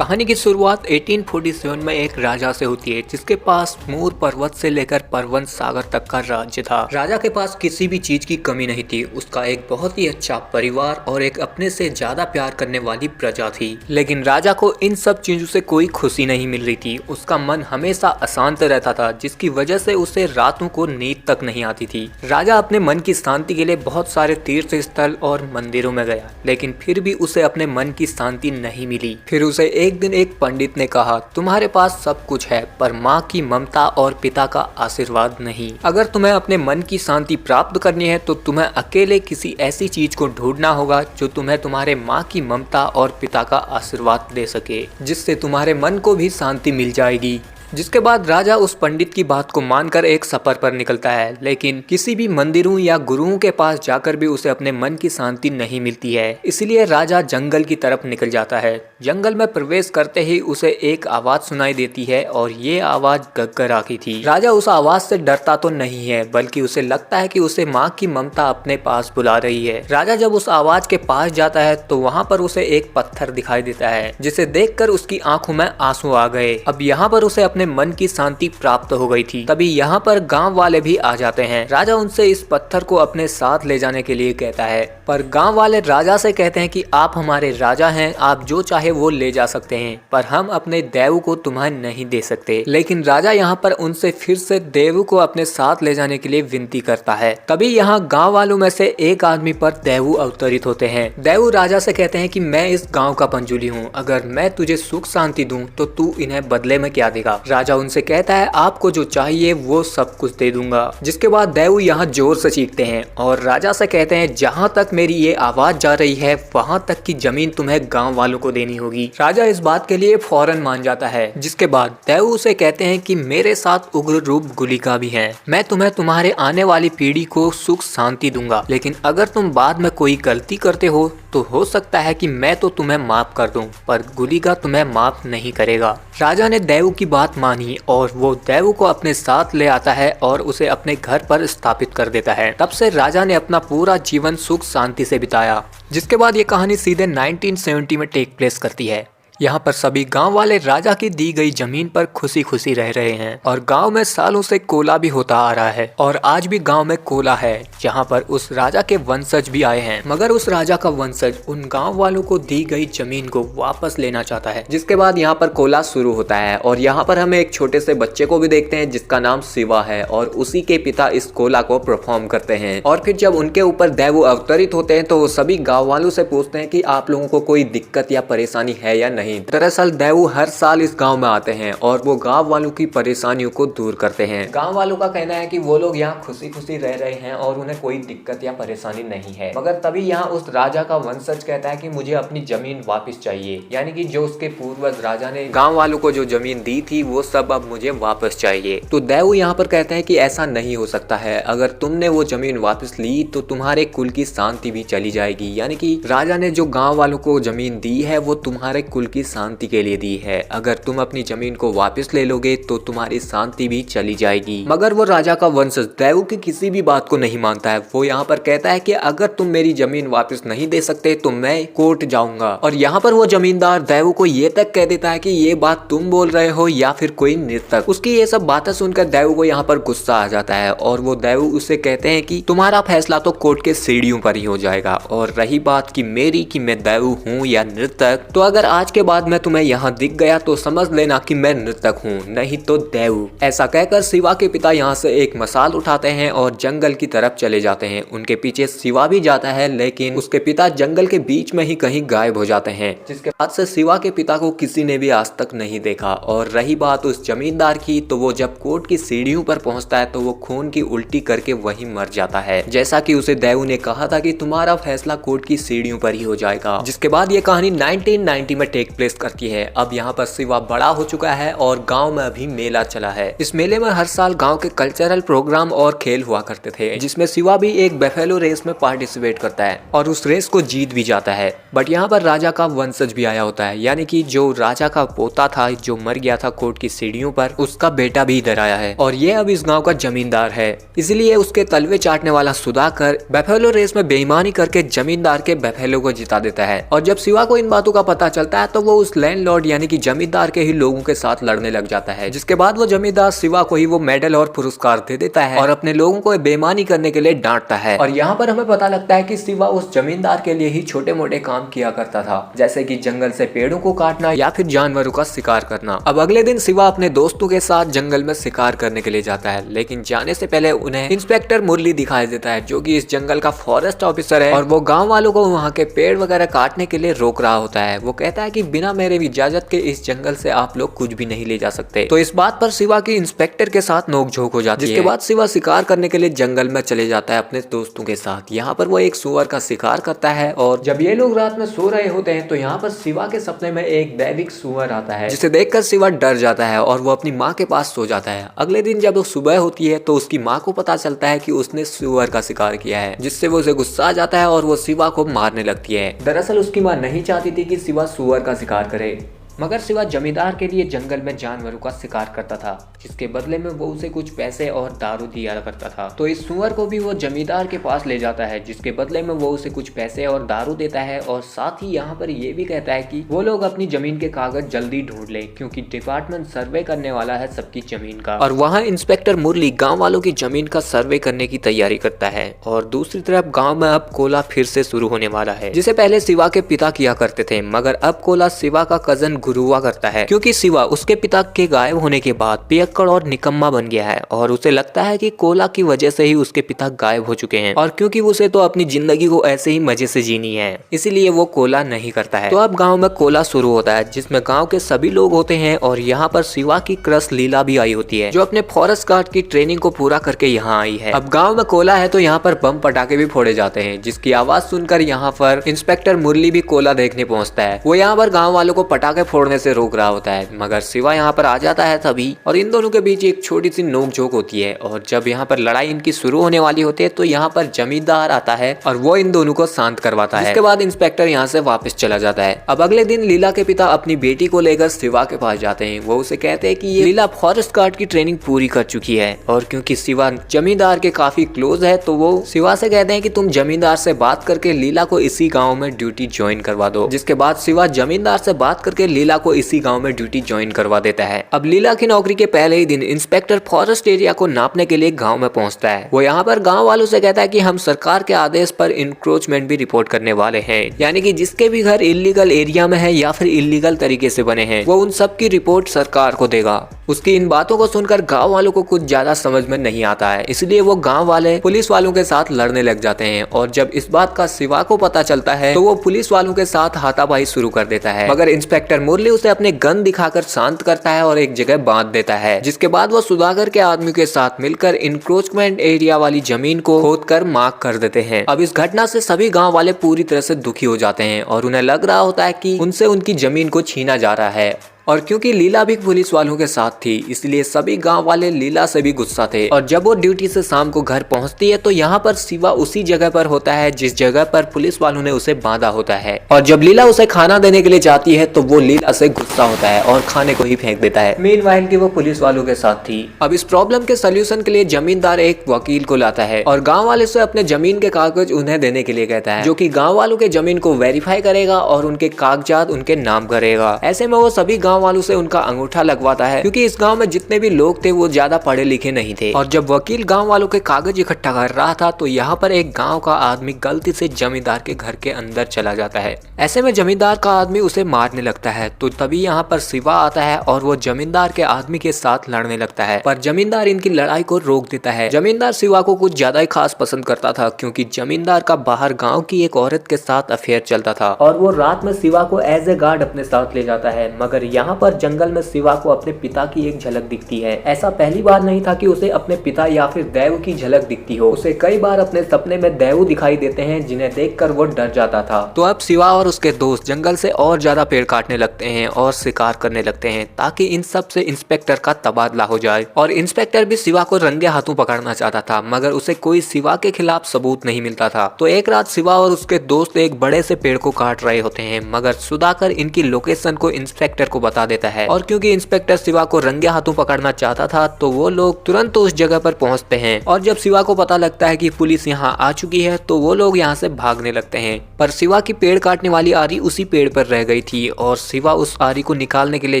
कहानी की शुरुआत 1847 में एक राजा से होती है जिसके पास मूर पर्वत से लेकर परवन सागर तक का राज्य था। राजा के पास किसी भी चीज की कमी नहीं थी। उसका एक बहुत ही अच्छा परिवार और एक अपने से ज्यादा प्यार करने वाली प्रजा थी। लेकिन राजा को इन सब चीजों से कोई खुशी नहीं मिल रही थी। उसका मन हमेशा अशांत रहता था जिसकी वजह से उसे रातों को नींद तक नहीं आती थी। राजा अपने मन की शांति के लिए बहुत सारे तीर्थ स्थल और मंदिरों में गया, लेकिन फिर भी उसे अपने मन की शांति नहीं मिली। फिर उसे एक दिन एक पंडित ने कहा, तुम्हारे पास सब कुछ है पर माँ की ममता और पिता का आशीर्वाद नहीं। अगर तुम्हें अपने मन की शांति प्राप्त करनी है तो तुम्हें अकेले किसी ऐसी चीज को ढूंढना होगा जो तुम्हें तुम्हारे माँ की ममता और पिता का आशीर्वाद दे सके, जिससे तुम्हारे मन को भी शांति मिल जाएगी। जिसके बाद राजा उस पंडित की बात को मानकर एक सफर पर निकलता है, लेकिन किसी भी मंदिरों या गुरुओं के पास जाकर भी उसे अपने मन की शांति नहीं मिलती है। इसलिए राजा जंगल की तरफ निकल जाता है। जंगल में प्रवेश करते ही उसे एक आवाज सुनाई देती है और ये आवाज गग्गरा की थी। राजा उस आवाज से डरता तो नहीं है, बल्कि उसे लगता है कि उसे माँ की ममता अपने पास बुला रही है। राजा जब उस आवाज के पास जाता है तो वहाँ पर उसे एक पत्थर दिखाई देता है, जिसे देखकर उसकी आंखों में आंसू आ गए। अब यहाँ पर उसे अपने मन की शांति प्राप्त हो गई थी। तभी यहाँ पर गांव वाले भी आ जाते हैं। राजा उनसे इस पत्थर को अपने साथ ले जाने के लिए कहता है, पर गांव वाले राजा से कहते हैं कि आप हमारे राजा हैं, आप जो चाहे वो ले जा सकते हैं, पर हम अपने देव को तुम्हें नहीं दे सकते। लेकिन राजा यहाँ पर उनसे फिर से देव को अपने साथ ले जाने के लिए विनती करता है। तभी यहाँ गाँव वालों में से एक आदमी पर देव अवतरित होते हैं। देव राजा से कहते हैं कि मैं इस गाँव का पंजुली हूँ, अगर मैं तुझे सुख शांति दूं तो तू इन्हें बदले में क्या देगा। राजा उनसे कहता है, आपको जो चाहिए वो सब कुछ दे दूंगा। जिसके बाद देव यहाँ जोर से चीखते हैं और राजा से कहते हैं, जहाँ तक मेरी ये आवाज जा रही है वहाँ तक की जमीन तुम्हें गांव वालों को देनी होगी। राजा इस बात के लिए फौरन मान जाता है। जिसके बाद देव उसे कहते हैं कि मेरे साथ उग्र रूप गुलिका भी है, मैं तुम्हें तुम्हारे आने वाली पीढ़ी को सुख शांति दूंगा, लेकिन अगर तुम बाद में कोई गलती करते हो तो हो सकता है कि मैं तो तुम्हें माफ कर दूं, पर गुलिका तुम्हें माफ नहीं करेगा। राजा ने देव की बात मानी और वो देव को अपने साथ ले आता है और उसे अपने घर पर स्थापित कर देता है। तब से राजा ने अपना पूरा जीवन सुख शांति से बिताया। जिसके बाद ये कहानी सीधे 1970 में टेक प्लेस करती है। यहाँ पर सभी गांव वाले राजा की दी गई जमीन पर खुशी खुशी रह रहे हैं और गांव में सालों से कोला भी होता आ रहा है और आज भी गांव में कोला है, जहाँ पर उस राजा के वंशज भी आए हैं। मगर उस राजा का वंशज उन गांव वालों को दी गई जमीन को वापस लेना चाहता है। जिसके बाद यहाँ पर कोला शुरू होता है और यहाँ पर हमें एक छोटे से बच्चे को भी देखते हैं जिसका नाम शिवा है और उसी के पिता इस कोला को परफॉर्म करते हैं। और फिर जब उनके ऊपर देव अवतरित होते हैं तो वो सभी गाँव वालों से पूछते हैं कि आप लोगों को कोई दिक्कत या परेशानी है या नहीं। दरअसल देव हर साल इस गांव में आते हैं और वो गांव वालों की परेशानियों को दूर करते हैं। गांव वालों का कहना है कि वो लोग यहाँ खुशी खुशी रह रहे हैं और उन्हें कोई दिक्कत या परेशानी नहीं है। मगर तभी यहाँ उस राजा का वंशज कहता है कि मुझे अपनी जमीन वापस चाहिए, यानी कि जो उसके पूर्वज राजा ने गाँव वालों को जो जमीन दी थी वो सब अब मुझे वापस चाहिए। तो देव यहाँ पर कहते हैं कि ऐसा नहीं हो सकता है, अगर तुमने वो जमीन वापस ली तो तुम्हारे कुल की शांति भी चली जाएगी। यानी कि राजा ने जो गाँव वालों को जमीन दी है वो तुम्हारे कुल की शांति के लिए दी है, अगर तुम अपनी जमीन को वापस ले लोगे तो तुम्हारी शांति भी चली जाएगी। मगर वो राजा का वंशज देव की किसी भी बात को नहीं मानता है। वो यहाँ पर कहता है कि अगर तुम मेरी जमीन वापस नहीं दे सकते तो मैं कोर्ट जाऊंगा। और यहाँ पर वो जमींदार देव को ये तक कह देता है कि ये बात तुम बोल रहे हो या फिर कोई नृतक। उसकी ये सब बातें सुनकर देव को यहाँ पर गुस्सा आ जाता है और वो देव उससे कहते हैं कि तुम्हारा फैसला तो कोर्ट के सीढ़ियों पर ही हो जाएगा, और रही बात की मेरी कि मैं देव हूँ या नृतक, तो अगर आज के बाद मैं तुम्हें यहाँ दिख गया तो समझ लेना कि मैं नृतक हूँ, नहीं तो देव। ऐसा कहकर शिवा के पिता यहाँ से एक मसाल उठाते हैं और जंगल की तरफ चले जाते हैं। उनके पीछे शिवा भी जाता है, लेकिन उसके पिता जंगल के बीच में ही कहीं गायब हो जाते हैं। जिसके बाद से शिवा के पिता को किसी ने भी आज तक नहीं देखा। और रही बात उस जमींदार की, तो वो जब कोर्ट की सीढ़ियों पर पहुंचता है तो वो खून की उल्टी करके वहीं मर जाता है, जैसा कि उसे देव ने कहा था कि तुम्हारा फैसला कोर्ट की सीढ़ियों पर ही हो जाएगा। जिसके बाद ये कहानी 1990 में टेक प्लेस करती है। अब यहाँ पर शिवा बड़ा हो चुका है और गांव में अभी मेला चला है। इस मेले में हर साल गांव के कल्चरल प्रोग्राम और खेल हुआ करते थे, जिसमें शिवा भी एक बेफेलो रेस में पार्टिसिपेट करता है और उस रेस को जीत भी जाता है। बट यहाँ पर राजा का वंशज भी आया होता है, यानी कि जो राजा का पोता था जो मर गया था कोर्ट की सीढ़ियों पर, उसका बेटा भी इधर आया है और ये अब इस गाँव का जमींदार है। इसलिए उसके तलवे चाटने वाला सुधाकर बेफेलो रेस में बेईमानी करके जमींदार के बेफेलो को जिता देता है। और जब शिवा को इन बातों का पता चलता है तो तो वो उस लैंडलॉर्ड यानी कि जमींदार के ही लोगों के साथ लड़ने लग जाता है, जिसके बाद वो जमींदार शिवा को ही वो मेडल और पुरस्कार दे देता है और अपने लोगों को बेईमानी करने के लिए डांटता है। और यहाँ पर हमें पता लगता है कि शिवा उस जमींदार के लिए ही छोटे मोटे काम किया करता था, जैसे कि जंगल से पेड़ों को काटना या फिर जानवरों का शिकार करना। अब अगले दिन शिवा अपने दोस्तों के साथ जंगल में शिकार करने के लिए जाता है, लेकिन जाने से पहले उन्हें इंस्पेक्टर मुरली दिखाई देता है, जो कि इस जंगल का फॉरेस्ट ऑफिसर है और वो गांव वालों को वहाँ के पेड़ वगैरह काटने के लिए रोक रहा होता है। वो कहता है कि बिना मेरे इजाजत के इस जंगल से आप लोग कुछ भी नहीं ले जा सकते। तो इस बात पर शिवा की इंस्पेक्टर के साथ नोकझोंक हो जाती है, जिसके बाद शिवा शिकार करने के लिए जंगल में चले जाता है अपने दोस्तों के साथ। यहाँ पर वो एक सुअर का शिकार करता है और जब ये लोग रात में सो रहे होते हैं तो यहाँ पर शिवा के सपने में एक दैविक सुअर आता है, जिसे देखकर शिवा डर जाता है और वो अपनी माँ के पास सो जाता है। अगले दिन जब वो सुबह होती है तो उसकी माँ को पता चलता है कि उसने सुअर का शिकार किया है, जिससे वो उसे गुस्सा आ जाता है और वो शिवा को मारने लगती है। दरअसल उसकी माँ नहीं चाहती थी कि शिवा सुअर का शिकार करे, मगर शिवा जमींदार के लिए जंगल में जानवरों का शिकार करता था, जिसके बदले में वो उसे कुछ पैसे और दारू दिया करता था। तो इस सुअर को भी वो जमींदार के पास ले जाता है, जिसके बदले में वो उसे कुछ पैसे और दारू देता है और साथ ही यहाँ पर ये भी कहता है कि वो लोग अपनी जमीन के कागज जल्दी ढूंढ ले, क्योंकि डिपार्टमेंट सर्वे करने वाला है सबकी जमीन का। और वहाँ इंस्पेक्टर मुरली गाँव वालों की जमीन का सर्वे करने की तैयारी करता है। और दूसरी तरफ गाँव में अब कोला फिर से शुरू होने वाला है, जिसे पहले शिवा के पिता किया करते थे, मगर अब कोला शिवा का कजन गुरु हुआ करता है, क्योंकि शिवा उसके पिता के गायब होने के बाद पियक्कड़ और निकम्मा बन गया है और उसे लगता है कि कोला की वजह से ही उसके पिता गायब हो चुके हैं और क्योंकि उसे तो अपनी जिंदगी को ऐसे ही मजे से जीनी है, इसीलिए वो कोला नहीं करता है। तो अब गांव में कोला शुरू होता है, जिसमें गांव के सभी लोग होते हैं और यहाँ पर शिवा की क्रश लीला भी आई होती है, जो अपने फॉरेस्ट गार्ड की ट्रेनिंग को पूरा करके यहाँ आई है। अब गाँव में कोला है तो यहाँ पर बम पटाखे भी फोड़े जाते हैं, जिसकी आवाज सुनकर यहाँ पर इंस्पेक्टर मुरली भी कोला देखने पहुँचता है। वो यहाँ पर गाँव वालों को पटाखे फोड़ने से रोक रहा होता है, मगर शिवा यहाँ पर आ जाता है तभी, और इन दोनों के बीच एक छोटी सी नोकझोंक होती है। और जब यहाँ पर लड़ाई इनकी शुरू होने वाली होती है तो यहाँ पर जमींदार आता है और वो इन दोनों को शांत करवाता है। इसके बाद इंस्पेक्टर यहाँ से वापस चला जाता है। अब अगले दिन लीला के पिता अपनी बेटी को लेकर शिवा के पास जाते हैं। वो उसे कहते हैं कि ये लीला फॉरेस्ट गार्ड की ट्रेनिंग पूरी कर चुकी है, और क्योंकि शिवा जमींदार के काफी क्लोज है तो वो शिवा से कहते हैं कि तुम जमींदार से बात करके लीला को इसी गाँव में ड्यूटी ज्वाइन करवा दो। जिसके बाद शिवा जमींदार से बात करके लीला को इसी गाँव में ड्यूटी ज्वाइन करवा देता है। अब लीला की नौकरी के पहले ही दिन इंस्पेक्टर फॉरेस्ट एरिया को नापने के लिए गांव में पहुंचता है। वो यहाँ पर गांव वालों से कहता है कि हम सरकार के आदेश पर इंक्रोचमेंट भी रिपोर्ट करने वाले हैं, यानी कि जिसके भी घर इलीगल एरिया में है या फिर इलीगल तरीके से बने हैं, वो उन सब की रिपोर्ट सरकार को देगा। उसकी इन बातों को सुनकर गांव वालों को कुछ ज्यादा समझ में नहीं आता है, इसलिए वो गांव वाले पुलिस वालों के साथ लड़ने लग जाते हैं। और जब इस बात का शिवा को पता चलता है तो वो पुलिस वालों के साथ हाथापाई शुरू कर देता है, मगर इंस्पेक्टर मुरली उसे अपने गन दिखाकर शांत करता है और एक जगह बांध देता है। जिसके बाद वो सुधाकर के आदमी के साथ मिलकर इंक्रोचमेंट एरिया वाली जमीन को खोदकर मार्क कर देते हैं। अब इस घटना से सभी गांव वाले पूरी तरह से दुखी हो जाते हैं और उन्हें लग रहा होता है कि उनसे उनकी जमीन को छीना जा रहा है। और क्योंकि लीला भी पुलिस वालों के साथ थी, इसलिए सभी गांव वाले लीला से भी गुस्सा थे। और जब वो ड्यूटी से शाम को घर पहुंचती है तो यहाँ पर शिवा उसी जगह पर होता है जिस जगह पर पुलिस वालों ने उसे बांधा होता है। और जब लीला उसे खाना देने के लिए जाती है तो वो लीला से गुस्सा होता है और खाने को ही फेंक देता है। मीनवाइल कि वो पुलिस वालों के साथ थी। अब इस प्रॉब्लम के सोल्यूशन के लिए जमींदार एक वकील को लाता है और गाँव वाले से अपने जमीन के कागज उन्हें देने के लिए कहता है, जो की गाँव वालों के जमीन को वेरीफाई करेगा और उनके कागजात उनके नाम करेगा। ऐसे में वो सभी गाँव वालों से उनका अंगूठा लगवाता है, क्योंकि इस गांव में जितने भी लोग थे वो ज्यादा पढ़े लिखे नहीं थे। और जब वकील गांव वालों के कागज इकट्ठा कर रहा था तो यहाँ पर एक गांव का आदमी गलती से जमींदार के घर के अंदर चला जाता है। ऐसे में जमींदार का आदमी उसे मारने लगता है, तो तभी यहाँ पर शिवा आता है और वो जमींदार के आदमी के साथ लड़ने लगता है, पर जमींदार इनकी लड़ाई को रोक देता है। जमींदार शिवा को कुछ ज्यादा ही खास पसंद करता था, क्योंकि जमींदार का बाहर गाँव की एक औरत के साथ अफेयर चलता था और वो रात में शिवा को एज ए गार्ड अपने साथ ले जाता है। मगर यहाँ पर जंगल में शिवा को अपने पिता की एक झलक दिखती है। ऐसा पहली बार नहीं था कि उसे अपने पिता या फिर देव की झलक दिखती हो। उसे कई बार अपने सपने में देव दिखाई देते हैं, जिन्हें देखकर वो डर जाता था। तो अब शिवा और उसके दोस्त जंगल से और ज्यादा पेड़ काटने लगते हैं और शिकार करने लगते हैं, ताकि इन सब से इंस्पेक्टर का तबादला हो जाए। और इंस्पेक्टर भी शिवा को रंगे हाथों पकड़ना चाहता था, मगर उसे कोई शिवा के खिलाफ सबूत नहीं मिलता था। तो एक रात शिवा और उसके दोस्त एक बड़े से पेड़ को काट रहे होते हैं, मगर सुधाकर इनकी लोकेशन को इंस्पेक्टर को बता देता है। और क्योंकि इंस्पेक्टर शिवा को रंगे हाथों पकड़ना चाहता था तो वो लोग तुरंत उस जगह पर पहुंचते हैं। और जब शिवा को पता लगता है कि पुलिस यहाँ आ चुकी है तो वो लोग यहाँ से भागने लगते हैं। पर शिवा की पेड़ काटने वाली आरी उसी पेड़ पर रह गई थी और शिवा उस आरी को निकालने के लिए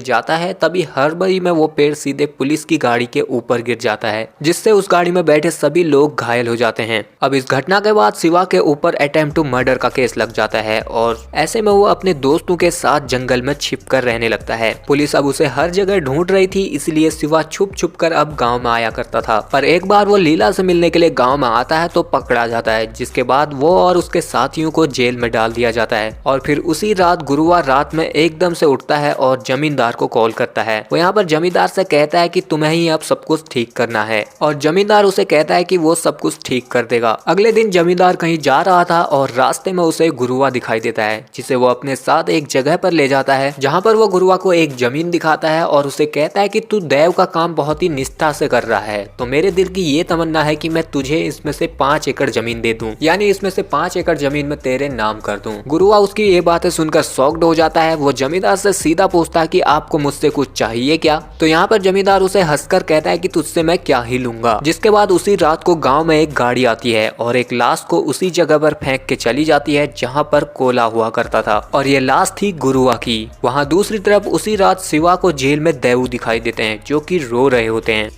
जाता है, तभी हड़बड़ी में वो पेड़ सीधे पुलिस की गाड़ी के ऊपर गिर जाता है, जिससे उस गाड़ी में बैठे सभी लोग घायल हो जाते हैं। अब इस घटना के बाद शिवा के ऊपर अटेम्प्ट टू मर्डर का केस लग जाता है और ऐसे में वो अपने दोस्तों के साथ जंगल में छिपकर रहने लगता है। पुलिस अब उसे हर जगह ढूंढ रही थी, इसलिए शिवा छुप छुप कर अब गाँव में आया करता था। पर एक बार वो लीला से मिलने के लिए गाँव में आता है तो पकड़ा जाता है, जिसके बाद वो और उसके साथियों को जेल में डाल दिया जाता है। और फिर उसी रात गुरुवार रात में एकदम से उठता है और जमींदार को कॉल करता है। वो यहाँ पर जमींदार से कहता है कि तुम्हें ही अब सब कुछ ठीक करना है और जमींदार उसे कहता है कि वो सब कुछ ठीक कर देगा। अगले दिन जमींदार कहीं जा रहा था और रास्ते में उसे गुरुआ दिखाई देता है, जिसे वो अपने साथ एक जगह पर ले जाता है, जहाँ पर वो गुरुआ को एक जमीन दिखाता है और उसे कहता है कि तू देव का काम बहुत ही निष्ठा से कर रहा है, तो मेरे दिल की ये तमन्ना है कि मैं तुझे इसमें से 5 एकड़ जमीन दे दूं, यानी इसमें से 5 एकड़ जमीन में तेरे नाम कर दूं। गुरुआ उसकी ये बातें सुनकर शॉक्ड हो जाता है। वो जमींदार से सीधा पूछता है कि आपको मुझसे कुछ चाहिए क्या? तो यहाँ पर जमींदार उसे हंसकर कहता है कि तुझसे मैं क्या ही लूंगा। जिसके बाद उसी रात को गांव में एक गाड़ी आती है और एक लाश को उसी जगह पर फेंक के चली जाती है जहाँ पर कोला हुआ करता था, और ये लाश थी गुरुआ की। वहाँ दूसरी तरफ उसी रात शिवा को जेल में देव दिखाई देते हैं, जो कि रो रहे होते हैं।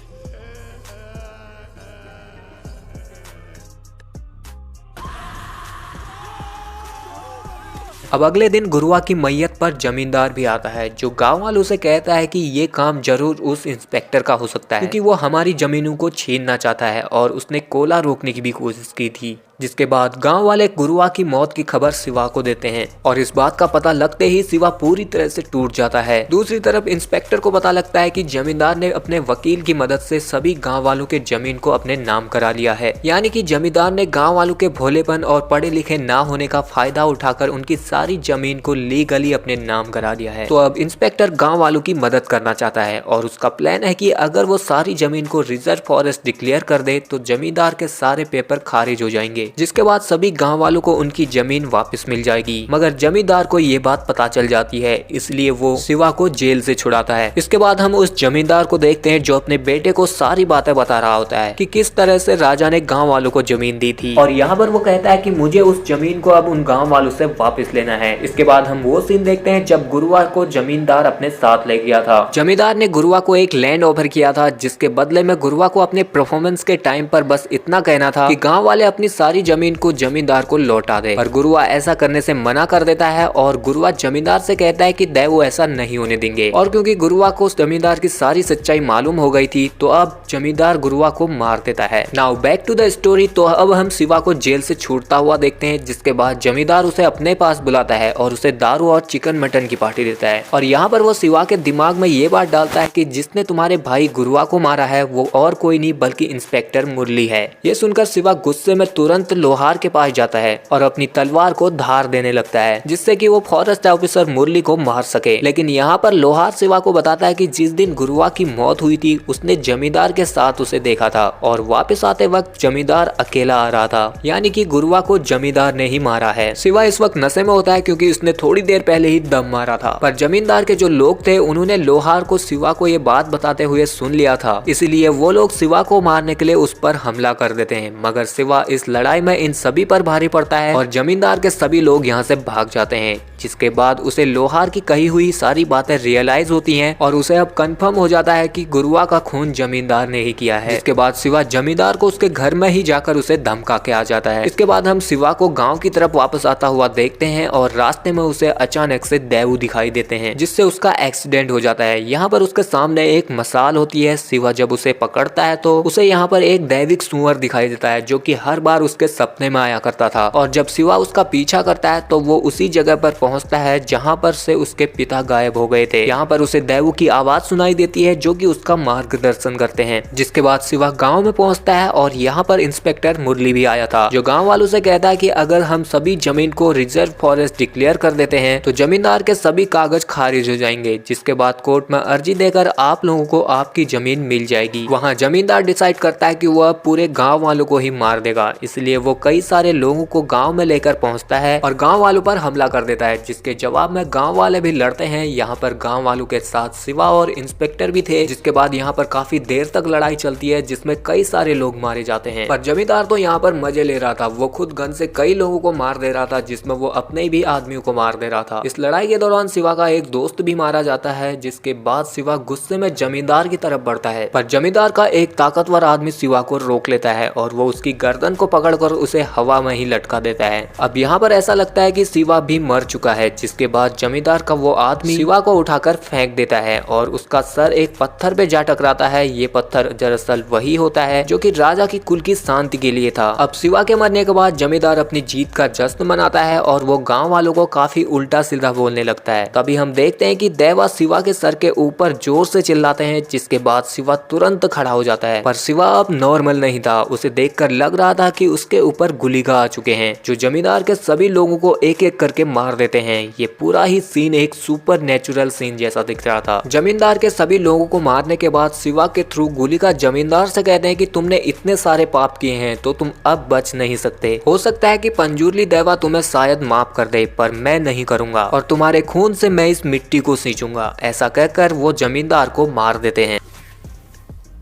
अब अगले दिन गुरुआ की मैयत पर जमींदार भी आता है, जो गांव वालों से कहता है कि ये काम जरूर उस इंस्पेक्टर का हो सकता है, क्योंकि वो हमारी जमीनों को छीनना चाहता है और उसने कोला रोकने की भी कोशिश की थी। जिसके बाद गांव वाले गुरुआ की मौत की खबर शिवा को देते हैं और इस बात का पता लगते ही शिवा पूरी तरह से टूट जाता है। दूसरी तरफ इंस्पेक्टर को पता लगता है कि जमींदार ने अपने वकील की मदद से सभी गांव वालों के जमीन को अपने नाम करा लिया है, यानी कि जमींदार ने गांव वालों के भोलेपन और पढ़े लिखे ना होने का फायदा उठाकर उनकी सारी जमीन को लीगली अपने नाम करा लिया है। तो अब इंस्पेक्टर गाँव वालों की मदद करना चाहता है और उसका प्लान है कि अगर वो सारी जमीन को रिजर्व फॉरेस्ट डिक्लेयर कर दे तो जमींदार के सारे पेपर खारिज हो जाएंगे, जिसके बाद सभी गांव वालों को उनकी जमीन वापस मिल जाएगी। मगर जमींदार को ये बात पता चल जाती है, इसलिए वो शिवा को जेल से छुड़ाता है। इसके बाद हम उस जमींदार को देखते हैं जो अपने बेटे को सारी बातें बता रहा होता है कि किस तरह से राजा ने गांव वालों को जमीन दी थी, और यहाँ पर वो कहता है कि मुझे उस जमीन को अब उन गाँव वालों से वापस लेना है। इसके बाद हम वो सीन देखते हैं जब गुरुआ को जमींदार अपने साथ ले गया था। जमींदार ने गुरुआ को एक लैंड ऑफर किया था, जिसके बदले में गुरुआ को अपने परफॉर्मेंस के टाइम पर बस इतना कहना था कि गांव वाले अपनी सारी जमीन को जमींदार को लौटा दे, पर गुरुआ ऐसा करने से मना कर देता है और गुरुआ जमींदार से कहता है कि देव ऐसा नहीं होने देंगे। और क्योंकि गुरुआ को जमींदार की सारी सच्चाई मालूम हो गई थी तो अब जमींदार गुरुआ को मार देता है। Now back to the story. तो अब हम शिवा को जेल से छूटता हुआ देखते हैं, जिसके बाद जमींदार उसे अपने पास बुलाता है और उसे दारू और चिकन मटन की पार्टी देता है। और यहाँ पर वो शिवा के दिमाग में ये बात डालता है कि जिसने तुम्हारे भाई गुरुआ को मारा है वो और कोई नहीं बल्कि इंस्पेक्टर मुरली है। ये सुनकर शिवा गुस्से में तुरंत लोहार के पास जाता है और अपनी तलवार को धार देने लगता है, जिससे कि वो फॉरेस्ट ऑफिसर मुरली को मार सके। लेकिन यहाँ पर लोहार शिवा को बताता है कि जिस दिन गुरुआ की मौत हुई थी उसने जमींदार के साथ उसे देखा था और वापस आते वक्त जमींदार अकेला आ रहा था, यानी कि गुरुआ को जमींदार ने ही मारा है। शिवा इस वक्त नशे में होता है क्योंकि उसने थोड़ी देर पहले ही दम मारा था, पर जमींदार के जो लोग थे उन्होंने लोहार को शिवा को ये बात बताते हुए सुन लिया था, इसलिए वो लोग शिवा को मारने के लिए उस पर हमला कर देते हैं। मगर शिवा इस लड़ाई में इन सभी पर भारी पड़ता है और जमींदार के सभी लोग यहाँ से भाग जाते हैं, जिसके बाद उसे लोहार की कही हुई सारी बातें रियलाइज होती हैं और उसे अब कंफर्म हो जाता है कि गुरुआ का खून जमींदार ने ही किया है। इसके बाद शिवा जमींदार को उसके घर में ही जाकर उसे धमका के आ जाता है। इसके बाद हम शिवा को गांव की तरफ वापस आता हुआ देखते हैं और रास्ते में उसे अचानक से देव दिखाई देते हैं, जिससे उसका एक्सीडेंट हो जाता है। यहाँ पर उसके सामने एक मसाल होती है। शिवा जब उसे पकड़ता है तो उसे यहाँ पर एक दैविक सुअर दिखाई देता है, जो कि हर बार उसके सपने में आया करता था। और जब शिवा उसका पीछा करता है तो वो उसी जगह पर पहुंचता है जहां पर से उसके पिता गायब हो गए थे। यहाँ पर उसे देवू की आवाज सुनाई देती है, जो कि उसका मार्गदर्शन करते हैं। जिसके बाद शिवा गांव में पहुंचता है और यहाँ पर इंस्पेक्टर मुरली भी आया था, जो गांव वालों से कहता है कि अगर हम सभी जमीन को रिजर्व फॉरेस्ट डिक्लेयर कर देते हैं तो जमींदार के सभी कागज खारिज हो जाएंगे, जिसके बाद कोर्ट में अर्जी देकर आप लोगों को आपकी जमीन मिल जाएगी। वहाँ जमींदार डिसाइड करता है कि वह पूरे गाँव वालों को ही मार देगा, इसलिए वो कई सारे लोगों को गाँव में लेकर पहुँचता है और गाँव वालों पर हमला कर देता है, जिसके जवाब में गाँव वाले भी लड़ते हैं। यहाँ पर गाँव वालों के साथ शिवा और इंस्पेक्टर भी थे, जिसके बाद यहाँ पर काफी देर तक लड़ाई चलती है जिसमें कई सारे लोग मारे जाते हैं। पर जमींदार तो यहाँ पर मजे ले रहा था, वो खुद गन से कई लोगों को मार दे रहा था, जिसमें वो अपने भी आदमियों को मार दे रहा था। इस लड़ाई के दौरान शिवा का एक दोस्त भी मारा जाता है, जिसके बाद शिवा गुस्से में जमींदार की तरफ बढ़ता है, पर जमींदार का एक ताकतवर आदमी शिवा को रोक लेता है और वो उसकी गर्दन को पकड़कर उसे हवा में ही लटका देता है। अब यहाँ पर ऐसा लगता है कि शिवा भी मर चुका है, जिसके बाद जमींदार का वो आदमी शिवा को उठाकर फेंक देता है और उसका सर एक पत्थर पे जा टकराता है। ये पत्थर दरअसल वही होता है जो कि राजा की कुल की शांति के लिए था। अब शिवा के मरने के बाद जमींदार अपनी जीत का जश्न मनाता है और वो गांव वालों को काफी उल्टा सीधा बोलने लगता है। तभी हम देखते हैं कि देवा शिवा के सर के ऊपर जोर से चिल्लाते हैं, जिसके बाद शिवा तुरंत खड़ा हो जाता है। पर शिवा अब नॉर्मल नहीं था, उसे देखकर लग रहा था कि उसके ऊपर गुलिका आ चुके हैं, जो जमींदार के सभी लोगों को एक एक करके मार देते हैं। ये पूरा ही सीन एक सुपर नेचुरल सीन जैसा दिख रहा था। जमींदार के सभी लोगों को मारने के बाद शिवा के थ्रू गुलिका जमींदार से कहते हैं कि तुमने इतने सारे पाप किए हैं तो तुम अब बच नहीं सकते। हो सकता है कि पंजूर्ली देवा तुम्हें शायद माफ कर दे, पर मैं नहीं करूंगा और तुम्हारे खून से मैं इस मिट्टी को सींचूंगा। ऐसा कहकर वो जमींदार को मार देते हैं।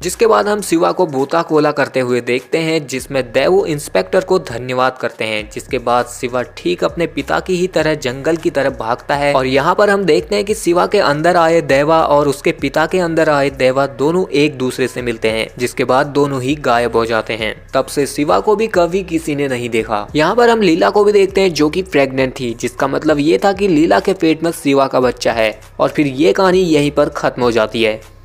जिसके बाद हम शिवा को बूता कोला करते हुए देखते हैं, जिसमें देवू इंस्पेक्टर को धन्यवाद करते हैं। जिसके बाद शिवा ठीक अपने पिता की ही तरह जंगल की तरफ भागता है और यहाँ पर हम देखते हैं कि शिवा के अंदर आए देवा और उसके पिता के अंदर आए देवा दोनों एक दूसरे से मिलते हैं, जिसके बाद दोनों ही गायब हो जाते हैं। तब से शिवा को भी कभी किसी ने नहीं देखा। यहाँ पर हम लीला को भी देखते हैं, जो कि प्रेग्नेंट थी, जिसका मतलब ये था कि लीला के पेट में शिवा का बच्चा है और फिर ये कहानी यहीं पर खत्म हो जाती है।